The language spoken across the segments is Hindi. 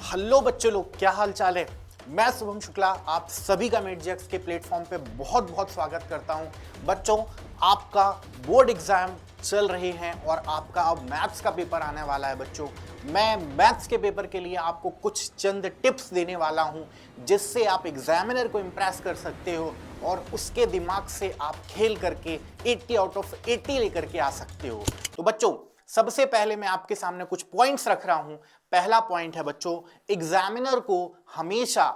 हेलो बच्चे लोग, क्या हाल चाल है। मैं शुभम शुक्ला आप सभी का मेडजेक्स के प्लेटफॉर्म पे बहुत बहुत स्वागत करता हूं। बच्चों, आपका बोर्ड एग्जाम चल रहे हैं और आपका अब मैथ्स का पेपर आने वाला है। बच्चों, मैं मैथ्स के पेपर के लिए आपको कुछ चंद टिप्स देने वाला हूं जिससे आप एग्जामिनर को इम्प्रेस कर सकते हो और उसके दिमाग से आप खेल करके 80 आउट ऑफ 80 लेकर के आ सकते हो। तो बच्चों, सबसे पहले मैं आपके सामने कुछ पॉइंट्स रख रहा हूं। पहला पॉइंट है बच्चों, एग्जामिनर को हमेशा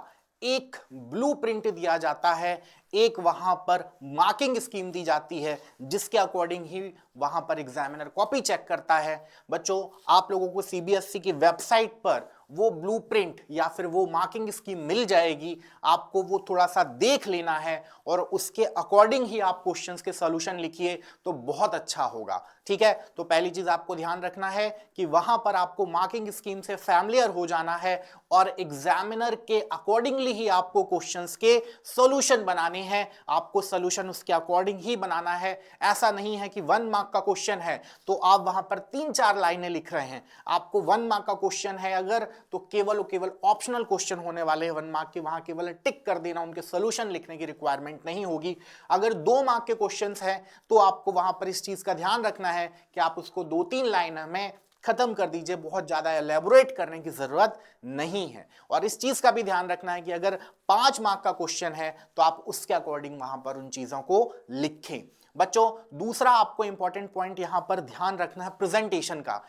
एक ब्लूप्रिंट दिया जाता है, एक वहां पर मार्किंग स्कीम दी जाती है जिसके अकॉर्डिंग ही वहां पर एग्जामिनर कॉपी चेक करता है। बच्चों, आप लोगों को सीबीएसई की वेबसाइट पर वो ब्लूप्रिंट या फिर वो मार्किंग स्कीम मिल जाएगी। आपको वो थोड़ा सा देख लेना है और उसके अकॉर्डिंग ही आप क्वेश्चंस के सॉल्यूशन लिखिए तो बहुत अच्छा होगा। ठीक है, तो पहली चीज आपको ध्यान रखना है कि वहां पर आपको मार्किंग स्कीम से फैमिलियर हो जाना है और एग्जामिनर के अकॉर्डिंगली ही आपको क्वेश्चंस के सॉल्यूशन बनाने हैं। आपको सॉल्यूशन उसके अकॉर्डिंग ही बनाना है। ऐसा नहीं है कि 1 मार्क का क्वेश्चन है तो आप वहां पर 3-4 लाइनें लिख रहे हैं। आपको 1 मार्क का क्वेश्चन है अगर, तो केवल ऑप्शनल क्वेश्चन होने वाले हैं 1 मार्क के, वहां केवल टिक कर देना, उनके सॉल्यूशन लिखने की रिक्वायरमेंट नहीं होगी। अगर 2 मार्क के क्वेश्चंस हैं तो आपको वहां पर इस चीज का ध्यान रखना है कि आप उसको 2-3 लाइन में खत्म कर दीजिए, बहुत ज्यादा एलेबोरेट करने की जरूरत नहीं है। और इस चीज का भी ध्यान रखना है कि अगर 5 मार्क का क्वेश्चन है तो आप उसके अकॉर्डिंग वहां पर उन चीजों को लिखें। बच्चों, दूसरा आपको इंपॉर्टेंट पॉइंट यहां पर ध्यान रखना है प्रेजेंटेशन का।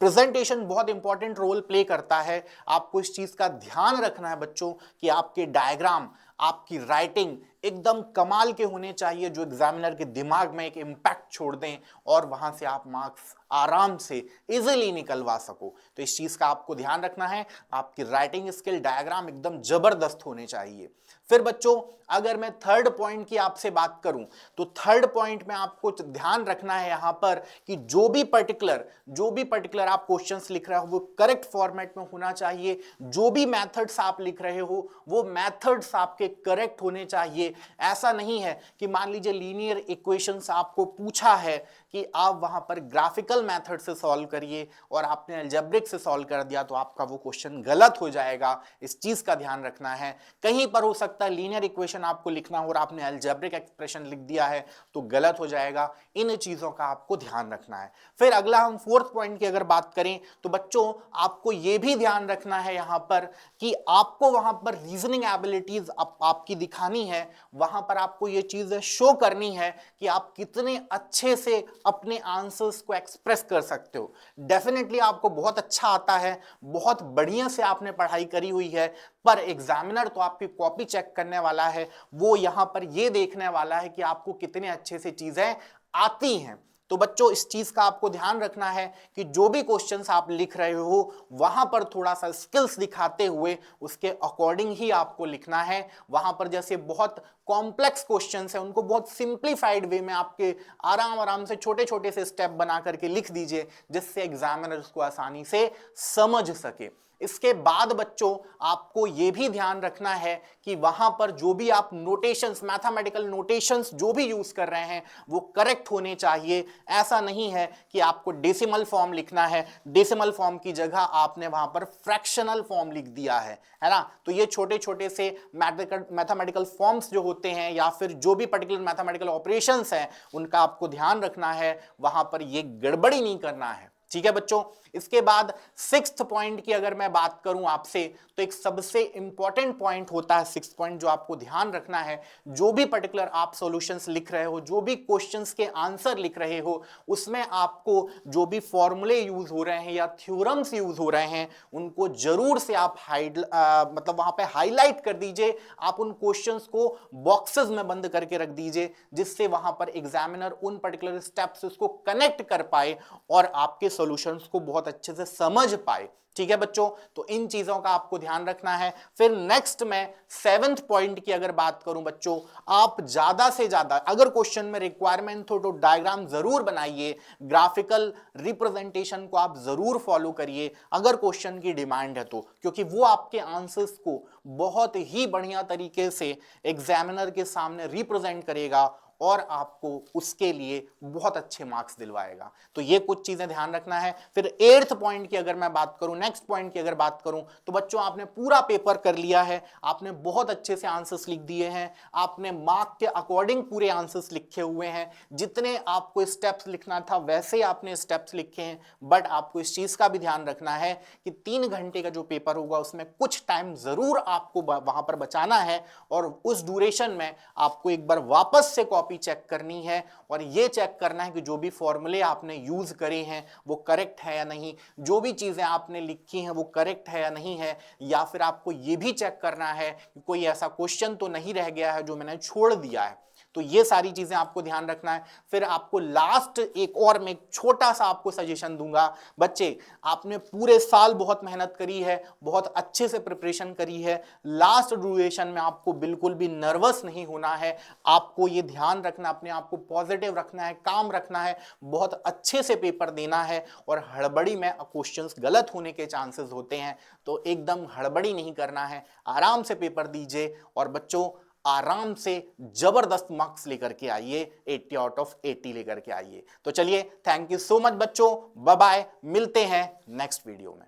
प्रेजेंटेशन बहुत इंपॉर्टेंट रोल प्ले करता है। आपको इस चीज का ध्यान रखना है बच्चों कि आपके डायग्राम, आपकी राइटिंग एकदम कमाल के होने चाहिए जो एग्जामिनर के दिमाग में एक इंपैक्ट छोड़ दें और वहां से आप मार्क्स आराम से इजीली निकलवा सको। तो इस चीज का आपको ध्यान रखना है। आपकी राइटिंग स्किल, डायग्राम एकदम जबरदस्त होने चाहिए। फिर बच्चों, अगर मैं थर्ड पॉइंट की आपसे बात करूं तो थर्ड पॉइंट में आपको ध्यान रखना है यहां पर कि जो भी पर्टिकुलर आप क्वेश्चंस लिख रहे हो वो करेक्ट फॉर्मेट में होना चाहिए। जो भी मेथड्स आप लिख रहे हो वो मेथड्स आपके करेक्ट होने चाहिए। ऐसा नहीं है कि मान लीजिए लीनियर इक्वेशंस आपको पूछा है कि आप वहां पर ग्राफिकल मेथड से सॉल्व करिए और आपने अलजेब्रिक से सॉल्व कर दिया तो आपका वो क्वेश्चन गलत हो जाएगा। इस चीज का ध्यान रखना है। कहीं पर हो सकता है लीनियर इक्वेशन आपको लिखना हो और आपने अलजेब्रिक एक्सप्रेशन लिख दिया है तो गलत हो जाएगा। इन चीजों का आपको ध्यान रखना है। फिर अगला हम फोर्थ पॉइंट की अगर बात करें तो बच्चों, आपको यह भी ध्यान रखना है यहां पर कि आपको वहां पर रीजनिंग एबिलिटीज आपकी दिखानी है। वहां पर आपको यह चीज शो करनी है कि आप कितने अच्छे से अपने आंसर्स को एक्सप्रेस कर सकते हो। डेफिनेटली आपको बहुत अच्छा आता है, बहुत बढ़िया से आपने पढ़ाई करी हुई है, पर एग्जामिनर तो आपकी कॉपी चेक करने वाला है। वो यहां पर यह देखने वाला है कि आपको कितने अच्छे से चीजें आती हैं। तो बच्चों, इस चीज का आपको ध्यान रखना है कि जो भी क्वेश्चंस आप लिख रहे हो वहां पर थोड़ा सा स्किल्स दिखाते हुए उसके अकॉर्डिंग ही आपको लिखना है। वहां पर जैसे बहुत कॉम्प्लेक्स क्वेश्चंस हैं उनको बहुत सिंप्लीफाइड वे में आपके आराम से छोटे छोटे से स्टेप बना करके लिख दीजिए जिससे एग्जामिनर उसको आसानी से समझ सके। इसके बाद बच्चों, आपको यह भी ध्यान रखना है कि वहां पर जो भी आप नोटेशंस, मैथमेटिकल नोटेशंस जो भी यूज कर रहे हैं वो करेक्ट होने चाहिए। ऐसा नहीं है कि आपको डेसिमल फॉर्म लिखना है, डेसिमल फॉर्म की जगह आपने वहां पर फ्रैक्शनल फॉर्म लिख दिया है ना। तो ये छोटे छोटे से मैथमेटिकल फॉर्म्स जो होते हैं या फिर जो भी पर्टिकुलर मैथमेटिकल ऑपरेशंस हैं उनका आपको ध्यान रखना है, वहां पर ये गड़बड़ी नहीं करना है। ठीक है बच्चों। इसके बाद सिक्स्थ पॉइंट की अगर मैं बात करूं आपसे तो एक सबसे इंपॉर्टेंट पॉइंट होता है सिक्स्थ पॉइंट जो आपको ध्यान रखना है। जो भी पर्टिकुलर आप सॉल्यूशंस लिख रहे हो, जो भी क्वेश्चंस के आंसर लिख रहे हो, उसमें आपको जो भी फॉर्मूले यूज हो रहे हैं या थ्योरम्स यूज हो रहे हैं उनको जरूर से आप मतलब वहां पे हाईलाइट कर दीजिए। आप उन क्वेश्चंस को बॉक्सेस में बंद करके रख दीजिए जिससे वहां पर एग्जामिनर उन पर्टिकुलर स्टेप्स उसको कनेक्ट कर पाए और आपके सॉल्यूशंस को बहुत अच्छे से समझ पाए। ठीक है बच्चों, तो इन चीजों का आपको ध्यान रखना है। फिर नेक्स्ट में सेवेंथ पॉइंट की अगर बात करूं बच्चों, आप ज्यादा से ज्यादा अगर क्वेश्चन में रिक्वायरमेंट हो तो डायग्राम जरूर बनाइए, ग्राफिकल रिप्रेजेंटेशन को आप जरूर फॉलो करिए अगर क्वेश्चन की डिमांड है तो, क्योंकि वो आपके आंसर्स को बहुत ही बढ़िया तरीके से एग्जामिनर के सामने रिप्रेजेंट करेगा और आपको उसके लिए बहुत अच्छे मार्क्स दिलवाएगा। तो ये कुछ चीजें ध्यान रखना है। फिर 8th पॉइंट की अगर मैं बात करूं, नेक्स्ट पॉइंट की अगर बात करूं, तो बच्चों आपने पूरा पेपर कर लिया है, आपने बहुत अच्छे से आंसर्स लिख दिए हैं, आपने मार्क के अकॉर्डिंग पूरे आंसर्स लिखे हुए हैं, जितने आपको स्टेप्स लिखना था वैसे ही आपने स्टेप्स लिखे हैं। बट आपको इस चीज का भी ध्यान रखना है कि 3 घंटे का जो पेपर होगा उसमें कुछ टाइम जरूर आपको वहां पर बचाना है, और उस ड्यूरेशन में आपको एक बार वापस से कॉपी चेक करनी है और ये चेक करना है कि जो भी फॉर्मूले आपने यूज करे हैं वो करेक्ट है या नहीं, जो भी चीजें आपने लिखी हैं वो करेक्ट है या नहीं है, या फिर आपको ये भी चेक करना है कि कोई ऐसा क्वेश्चन तो नहीं रह गया है जो मैंने छोड़ दिया है। तो ये सारी चीजें आपको ध्यान रखना है। फिर आपको लास्ट एक और मैं छोटा सा आपको सजेशन दूंगा, बच्चे आपने पूरे साल बहुत मेहनत करी है, बहुत अच्छे से प्रिपरेशन करी है, लास्ट ड्यूरेशन में आपको बिल्कुल भी नर्वस नहीं होना है। आपको ये ध्यान रखना, अपने आप को पॉजिटिव रखना है, काम रखना है, बहुत अच्छे से पेपर देना है, और हड़बड़ी में क्वेश्चंस गलत होने के चांसेस होते हैं, तो एकदम हड़बड़ी नहीं करना है, आराम से पेपर दीजिए और बच्चों आराम से जबरदस्त मार्क्स लेकर के आइए, 80 आउट ऑफ 80 लेकर के आइए। तो चलिए, थैंक यू सो मच बच्चों, बाय बाय, मिलते हैं नेक्स्ट वीडियो में।